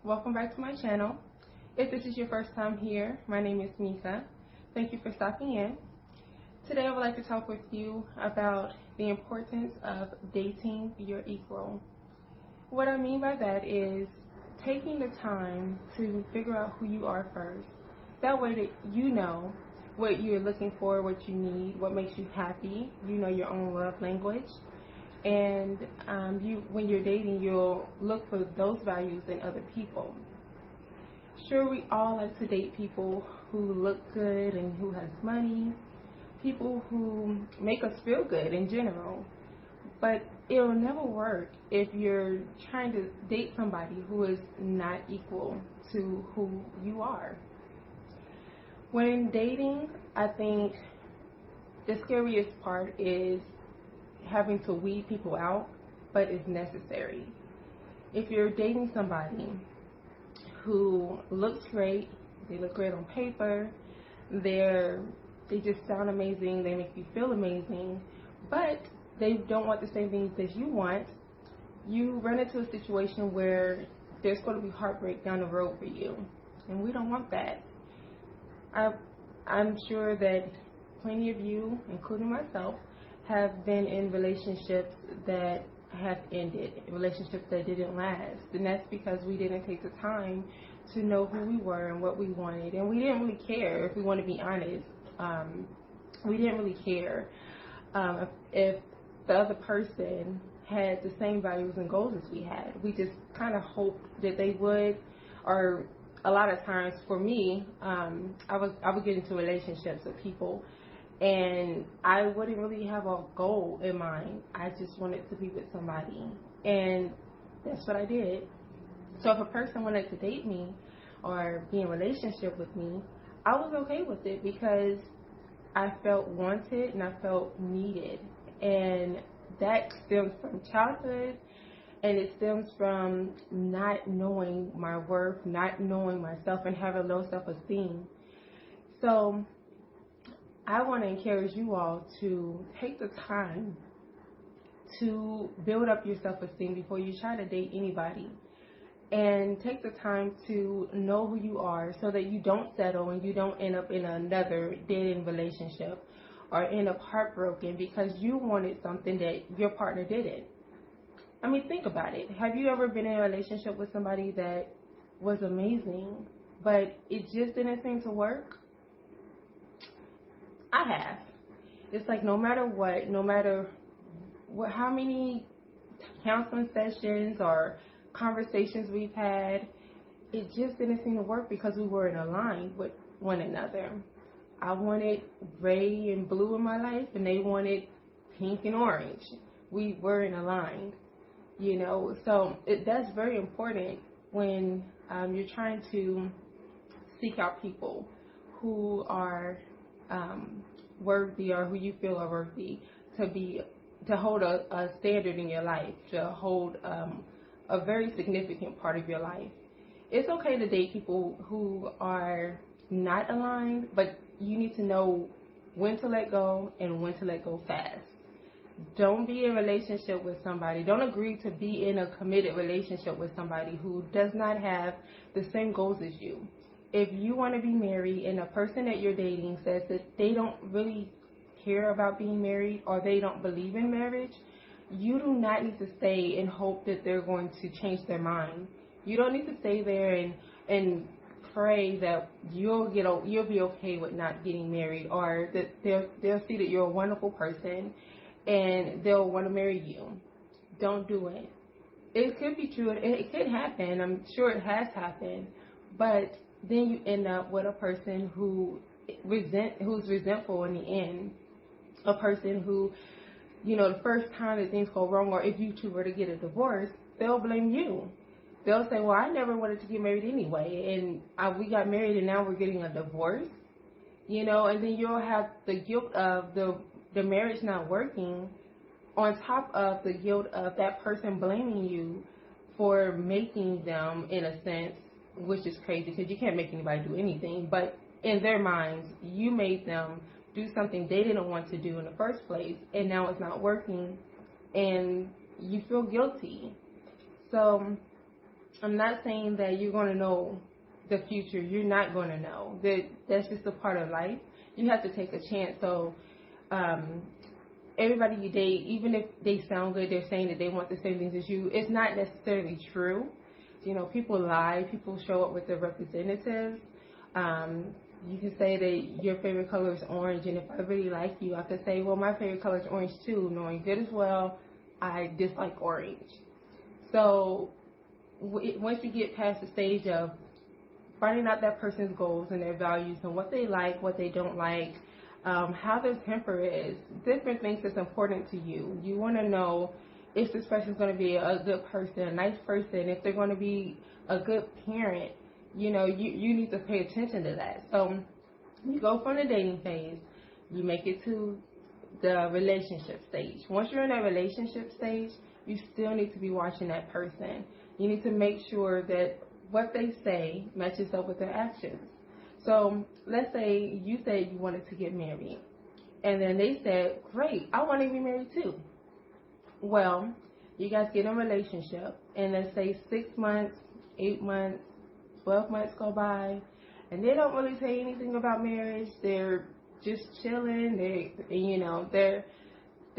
Welcome back to my channel. If this is your first time here, my name is Mika. Thank you for stopping in. Today I would like to talk with you about the importance of dating your equal. What I mean by that is taking the time to figure out who you are first. That way that you know what you're looking for, what you need, what makes you happy. You know your own love language. And when you're dating, you'll look for those values in other people. Sure, we all like to date people who look good and who has money, people who make us feel good in general. But it'll never work if you're trying to date somebody who is not equal to who you are. When dating, I think the scariest part is having to weed people out, but it's necessary. If you're dating somebody who looks great, they look great on paper, they just sound amazing, they make you feel amazing, but they don't want the same things as you want, you run into a situation where there's going to be heartbreak down the road for you, and we don't want that. I'm sure that plenty of you, including myself, have been in relationships that have ended, relationships that didn't last. And that's because we didn't take the time to know who we were and what we wanted. And we didn't really care, if we want to be honest. We didn't really care if the other person had the same values and goals as we had. We just kind of hoped that they would, or a lot of times for me, I would get into relationships with people and I wouldn't really have a goal in mind. I just wanted to be with somebody, and that's what I did. So if a person wanted to date me or be in a relationship with me, I was okay with it because I felt wanted and I felt needed. And that stems from childhood, and it stems from not knowing my worth, not knowing myself, and having low self-esteem. So I want to encourage you all to take the time to build up your self-esteem before you try to date anybody. And take the time to know who you are so that you don't settle and you don't end up in another dead-end relationship or end up heartbroken because you wanted something that your partner didn't. I mean, think about it. Have you ever been in a relationship with somebody that was amazing, but it just didn't seem to work? I have. It's like no matter how many counseling sessions or conversations we've had, it just didn't seem to work because we weren't aligned with one another. I wanted gray and blue in my life, and they wanted pink and orange. We weren't aligned, So that's very important when you're trying to seek out people who are worthy, or who you feel are worthy to hold a standard in your life, to hold a very significant part of your life. It's okay to date people who are not aligned, but you need to know when to let go and when to let go fast. Don't be in a relationship with somebody. Don't agree to be in a committed relationship with somebody who does not have the same goals as you. If you want to be married and the person that you're dating says that they don't really care about being married or they don't believe in marriage, you do not need to stay and hope that they're going to change their mind. You don't need to stay there and pray that you'll be okay with not getting married, or that they'll see that you're a wonderful person and they'll want to marry you. Don't do it. It could be true. It could happen. I'm sure it has happened, but then you end up with a person who's resentful in the end. A person who, the first time that things go wrong, or if you two were to get a divorce, they'll blame you. They'll say, well, I never wanted to get married anyway, and we got married and now we're getting a divorce, and then you'll have the guilt of the marriage not working on top of the guilt of that person blaming you for making them, in a sense, which is crazy because you can't make anybody do anything, but in their minds, you made them do something they didn't want to do in the first place, and now it's not working, and you feel guilty. So I'm not saying that you're going to know the future. You're not going to know. That's just a part of life. You have to take a chance. So everybody you date, even if they sound good, they're saying that they want the same things as you. It's not necessarily true. You know, people lie. People show up with their representatives. You can say that your favorite color is orange, and if I really like you, I could say, well, my favorite color is orange too, knowing good as well I dislike orange. So once you get past the stage of finding out that person's goals and their values and what they like, what they don't like, how their temper is, different things that's important to you. You want to know if this person's going to be a good person, a nice person, if they're going to be a good parent. You know, you need to pay attention to that. So you go from the dating phase, you make it to the relationship stage. Once you're in that relationship stage, you still need to be watching that person. You need to make sure that what they say matches up with their actions. So let's say you said you wanted to get married, and then they said, great, I want to be married too. Well, you guys get in a relationship, and let's say 6 months, 8 months, 12 months go by, and they don't really say anything about marriage. They're just chilling. They're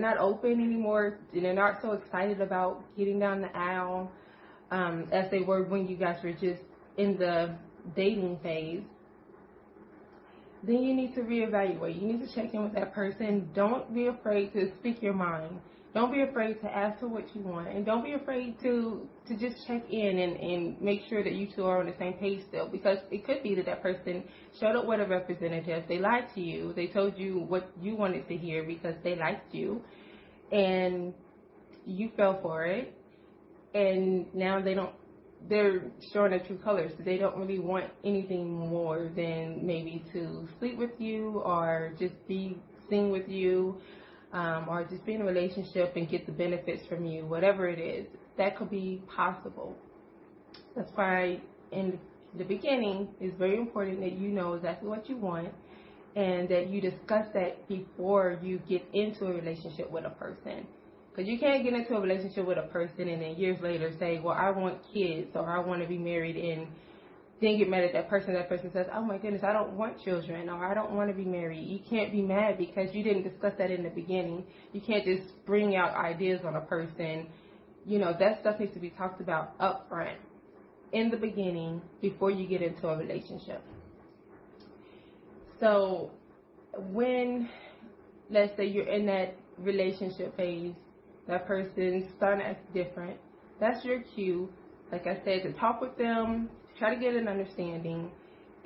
not open anymore. They're not so excited about getting down the aisle as they were when you guys were just in the dating phase. Then you need to reevaluate. You need to check in with that person. Don't be afraid to speak your mind. Don't be afraid to ask for what you want. And don't be afraid to just check in and make sure that you two are on the same page still. Because it could be that person showed up with a representative. They lied to you. They told you what you wanted to hear because they liked you. And you fell for it. And now they're showing their true colors. They don't really want anything more than maybe to sleep with you or just be seen with you. Or just be in a relationship and get the benefits from you, whatever it is. That could be possible. That's why in the beginning, it's very important that you know exactly what you want and that you discuss that before you get into a relationship with a person. Because you can't get into a relationship with a person and then years later say, well, I want kids or I want to be married, and then get mad at that person. That person says, oh my goodness, I don't want children, or I don't want to be married. You can't be mad because you didn't discuss that in the beginning. You can't just bring out ideas on a person. You know, that stuff needs to be talked about up front in the beginning before you get into a relationship. So when, let's say you're in that relationship phase, that person's starting to act different, that's your cue, like I said, to talk with them, try to get an understanding,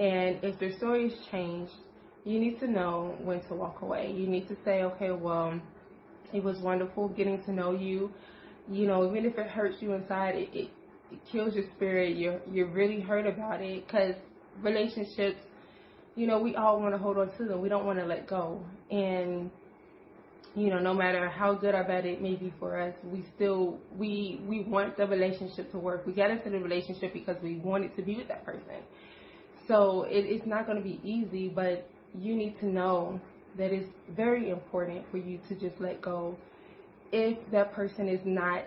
and if their story has changed, you need to know when to walk away. You need to say, okay, well, it was wonderful getting to know you. You know, even if it hurts you inside, it kills your spirit. You're really hurt about it, because relationships, you know, we all want to hold on to them. We don't want to let go. And you know, no matter how good or bad it may be for us, we want the relationship to work. We got into the relationship because we wanted to be with that person. So it's not going to be easy, but you need to know that it's very important for you to just let go if that person is not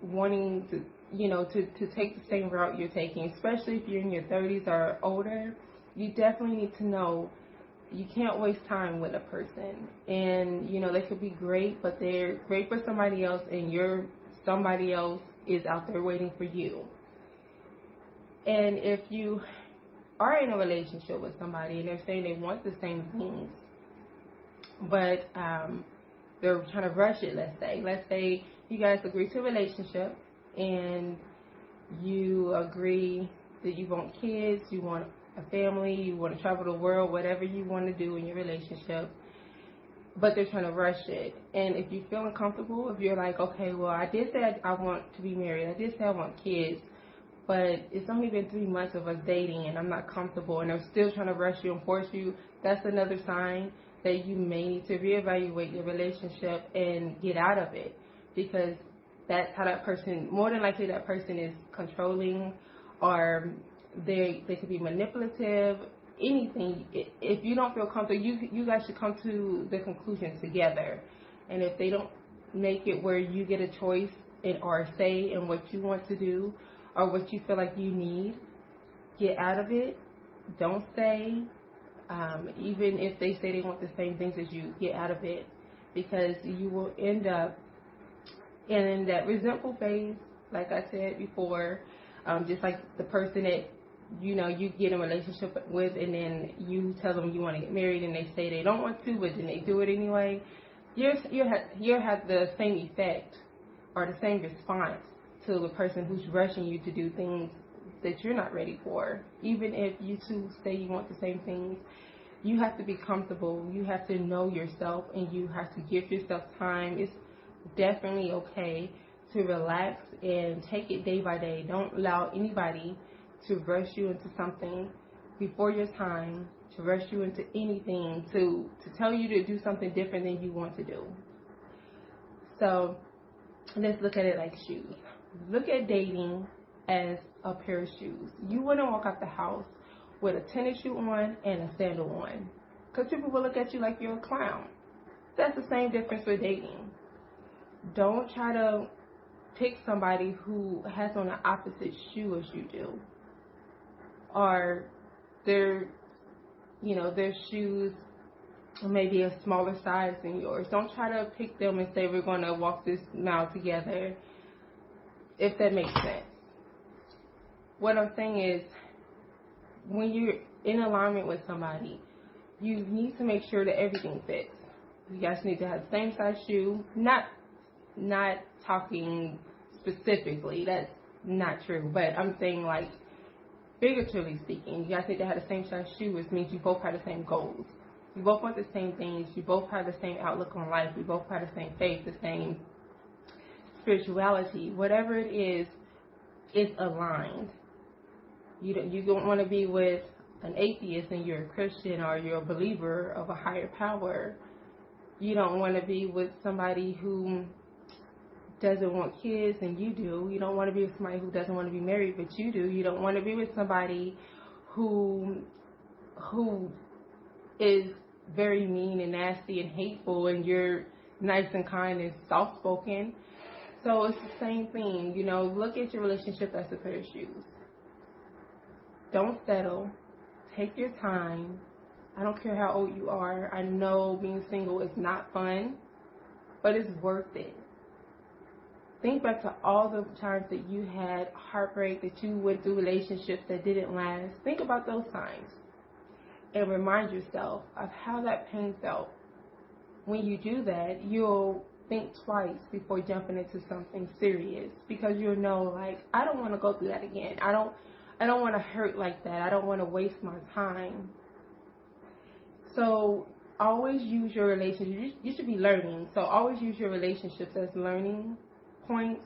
wanting to, you know, to take the same route you're taking, especially if you're in your 30s or older. You definitely need to know you can't waste time with a person. And, you know, they could be great, but they're great for somebody else, and somebody else is out there waiting for you. And if you are in a relationship with somebody and they're saying they want the same things, but they're trying to rush it, let's say you guys agree to a relationship and you agree that you want kids, you want a family, you want to travel the world, whatever you want to do in your relationship, but they're trying to rush it. And if you feel uncomfortable, if you're like, okay, well, I did say I want to be married, I did say I want kids, but it's only been 3 months of us dating and I'm not comfortable, and they're still trying to rush you and force you, that's another sign that you may need to reevaluate your relationship and get out of it, because that's how that person, more than likely that person is controlling, or they could be manipulative, anything. If you don't feel comfortable, you guys should come to the conclusion together. And if they don't make it where you get a choice or a say in what you want to do, or what you feel like you need, get out of it. Don't stay. Even if they say they want the same things as you, get out of it, because you will end up in that resentful phase, like I said before, just like the person that you get in a relationship with, and then you tell them you want to get married, and they say they don't want to, but then they do it anyway. You'll have the same effect or the same response to the person who's rushing you to do things that you're not ready for. Even if you two say you want the same things, you have to be comfortable. You have to know yourself, and you have to give yourself time. It's definitely okay to relax and take it day by day. Don't allow anybody to rush you into something before your time, to rush you into anything, to tell you to do something different than you want to do. So let's look at it like shoes. Look at dating as a pair of shoes. You wouldn't walk out the house with a tennis shoe on and a sandal on, because people will look at you like you're a clown. That's the same difference with dating. Don't try to pick somebody who has on the opposite shoe as you do, or their shoes maybe a smaller size than yours. Don't try to pick them and say we're going to walk this mile together, if that makes sense. What I'm saying is, when you're in alignment with somebody, you need to make sure that everything fits. You guys need to have the same size shoe. Not talking specifically, that's not true, but I'm saying, like, figuratively speaking, you guys need to have the same size shoe, which means you both have the same goals. You both want the same things. You both have the same outlook on life. You both have the same faith, the same spirituality. Whatever it is, it's aligned. You don't want to be with an atheist and you're a Christian, or you're a believer of a higher power. You don't want to be with somebody who doesn't want kids and you do. You don't want to be with somebody who doesn't want to be married but you do. You don't want to be with somebody who is very mean and nasty and hateful, and you're nice and kind and soft-spoken. So it's the same thing. Look at your relationship as a pair of shoes. Don't settle. Take your time. I don't care how old you are. I know being single is not fun, but it's worth it. Think back to all the times that you had heartbreak, that you went through relationships that didn't last. Think about those times and remind yourself of how that pain felt. When you do that, you'll think twice before jumping into something serious, because you'll know, like, I don't want to go through that again. I don't want to hurt like that. I don't want to waste my time. So always use your relationships. You should be learning. So always use your relationships as learning points.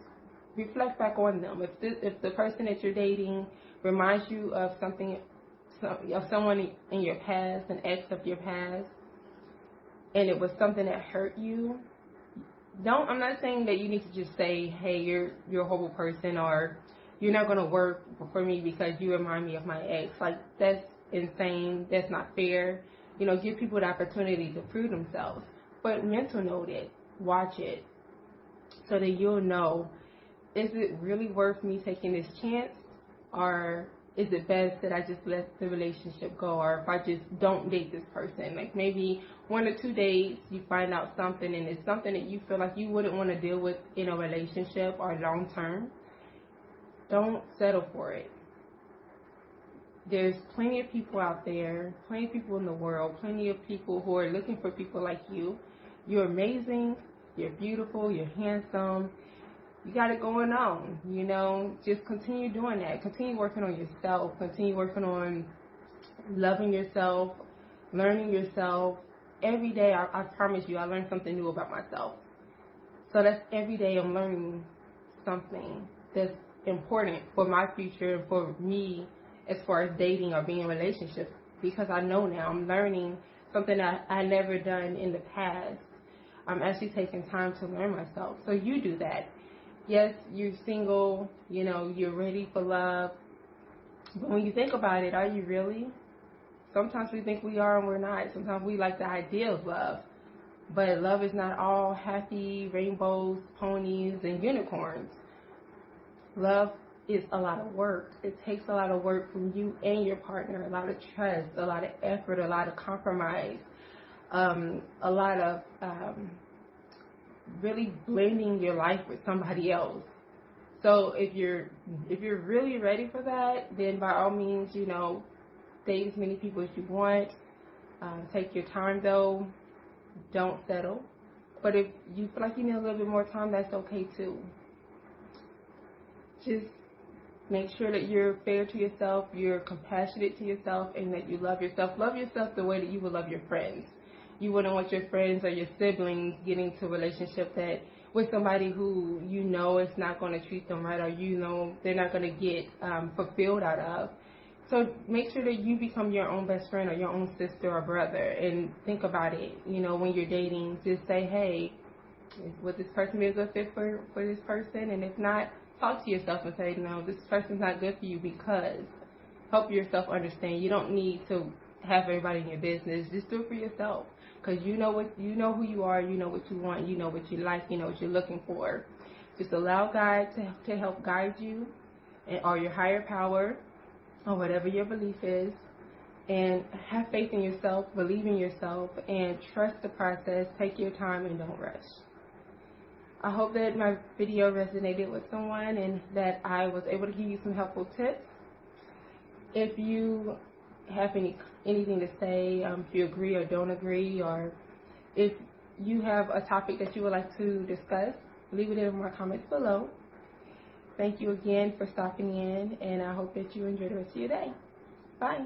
Reflect back on them. If the person that you're dating reminds you of someone in your past, an ex of your past, and it was something that hurt you, I'm not saying that you need to just say, hey, you're a horrible person, or you're not going to work for me because you remind me of my ex. Like, that's insane. That's not fair. Give people the opportunity to prove themselves. But mental note it. Watch it. So that you'll know, is it really worth me taking this chance? Or is it best that I just let the relationship go? Or if I just don't date this person? Like, maybe 1 or 2 days, you find out something, and it's something that you feel like you wouldn't want to deal with in a relationship or long term. Don't settle for it. There's plenty of people out there, plenty of people in the world, plenty of people who are looking for people like you. You're amazing, you're beautiful, you're handsome, you got it going on, just continue doing that. Continue working on yourself, continue working on loving yourself, learning yourself. Every day, I promise you, I learn something new about myself. So that's every day I'm learning something that's important for my future and for me as far as dating or being in relationships, because I know now I'm learning something that I never done in the past. I'm actually taking time to learn myself. So you do that. Yes, you're single, you're ready for love. But when you think about it, are you really? Sometimes we think we are and we're not. Sometimes we like the idea of love. But love is not all happy, rainbows, ponies, and unicorns. Love is a lot of work. It takes a lot of work from you and your partner, a lot of trust, a lot of effort, a lot of compromise, a lot of really blending your life with somebody else. So if you're really ready for that, then by all means, date as many people as you want. Take your time though. Don't settle. But if you feel like you need a little bit more time, that's okay too. Just make sure that you're fair to yourself, you're compassionate to yourself, and that you love yourself. Love yourself the way that you would love your friends. You wouldn't want your friends or your siblings getting into a relationship that with somebody who you know is not going to treat them right, or they're not going to get fulfilled out of. So make sure that you become your own best friend or your own sister or brother, and think about it. When you're dating, just say, hey, would this person be a good fit for this person? And if not, talk to yourself and say, no, this person's not good for you, because help yourself understand. You don't need to have everybody in your business. Just do it for yourself, because you know who you are, you know what you want, you know what you like, you know what you're looking for. Just allow God to help guide you, or your higher power, or whatever your belief is, and have faith in yourself, believe in yourself, and trust the process. Take your time and don't rush. I hope that my video resonated with someone and that I was able to give you some helpful tips. If you have anything to say, if you agree or don't agree, or if you have a topic that you would like to discuss, leave it in my comments below. Thank you again for stopping in, and I hope that you enjoy the rest of your day. Bye.